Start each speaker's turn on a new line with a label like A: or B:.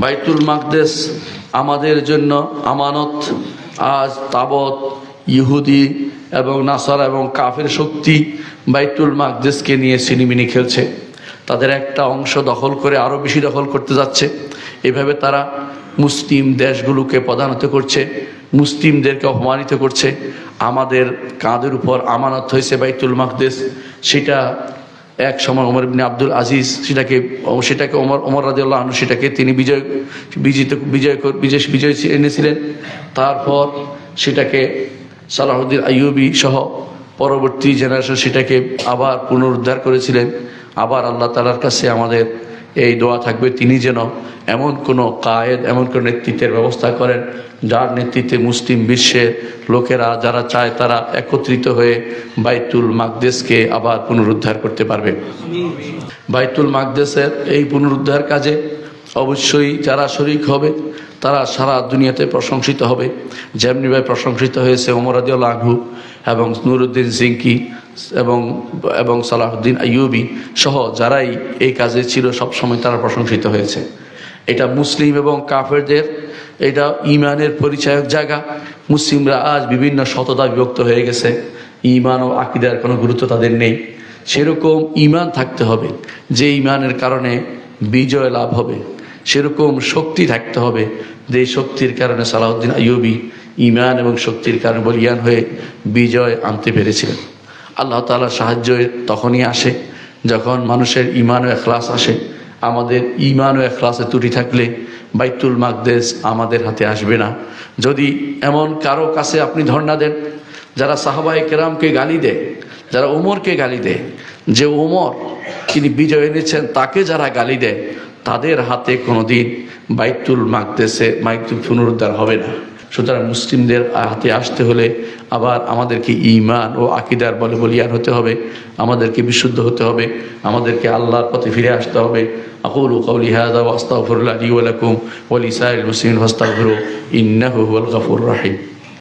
A: বাইতুল মাকদেস আমাদের জন্য আমানত। আজ তাবৎ ইহুদি এবং নাসারা এবং কাফের শক্তি বাইতুল মাকদেসকে নিয়ে সিনিমিনি খেলছে। তাদের একটা অংশ দখল করে আরও বেশি দখল করতে যাচ্ছে। এভাবে তারা মুসলিম দেশগুলোকে প্রধানত করছে, মুসলিমদেরকে অপমানিত করছে। আমাদের কাঁধের উপর আমানত হয়েছে বাইতুল মাকদেস। সেটা এক সময় ওমর ইবনে আব্দুল আজিজ সেটাকে ওমর রাদিয়াল্লাহু আনহু সেটাকে তিনি বিজয় এনেছিলেন। তারপর সেটাকে সালাহুদ্দিন আইয়ুবী সহ পরবর্তী জেনারেশন সেটাকে আবার পুনরুদ্ধার করেছিলেন। আবার আল্লাহ তাআলার কাছে আমাদের এই দোয়া থাকবে, তিনি যেন এমন কোনো কায়েদ, এমন কোনো নেতৃত্বের ব্যবস্থা করেন যার নেতৃত্বে মুসলিম বিশ্বের লোকেরা যারা চায় তারা একত্রিত হয়ে বাইতুল মাকদেসকে আবার পুনরুদ্ধার করতে পারবে। বাইতুল মাকদেসের এই পুনরুদ্ধার কাজে অবশ্যই যারা শরীক হবে তারা সারা দুনিয়াতে প্রশংসিত হবে। যেমনিভাবে প্রশংসিত হয়েছে ওমর রাদিয়াল্লাহু আনহু এবং নুরউদ্দিন জিঙ্কি এবং সালাহুদ্দিন আইয়ুবী সহ যারাই এই কাজে ছিল সবসময় তারা প্রশংসিত হয়েছে। এটা মুসলিম এবং কাফেরদের এটা ইমানের পরিচায়ক জায়গা। মুসলিমরা আজ বিভিন্ন শততা বিভক্ত হয়ে গেছে, ইমান ও আকীদার কোনো গুরুত্ব তাদের নেই। সেরকম ইমান থাকতে হবে যে ইমানের কারণে বিজয় লাভ হবে, সেরকম শক্তি থাকতে হবে যে শক্তির কারণে সালাহুদ্দিন আইয়ুবী ইমান এবং শক্তির কারণে বলিয়ান হয়ে বিজয় আনতে পেরেছিলেন। আল্লাহ তাআলার সাহায্য তখনই আসে যখন মানুষের ঈমান ও ইখলাস আসে। আমাদের ঈমান ও ইখলাসে ত্রুটি থাকলে বাইতুল মাকদেস আমাদের হাতে আসবে না। যদি এমন কারো কাছে আপনি ধর্ণা দেন যারা সাহাবায়ে কেরামকে গালি দেয়, যারা ওমরকে গালি দেয়, যে ওমর তিনি বিজয় এনেছেন তাকে যারা গালি দেয়, তাদের হাতে কোনোদিন বাইতুল মাকদেসে পুনরুদ্ধার হবে না। সুতরাং মুসলিমদের হাতে আসতে হলে আবার আমাদেরকে ঈমান ও আকীদার বলিয়ান হতে হবে, আমাদেরকে বিশুদ্ধ হতে হবে, আমাদেরকে আল্লাহর পথে ফিরে আসতে হবে। আকুলু কাওলি হাযা ওয়া আস্তাগফিরুল্লাহ লি ওয়া লাকুম ওয়া লিসাইরিল মুসলিমিন ফাস্তাগফিরু ইন্নাহু হুয়াল গফুরুর রহিম।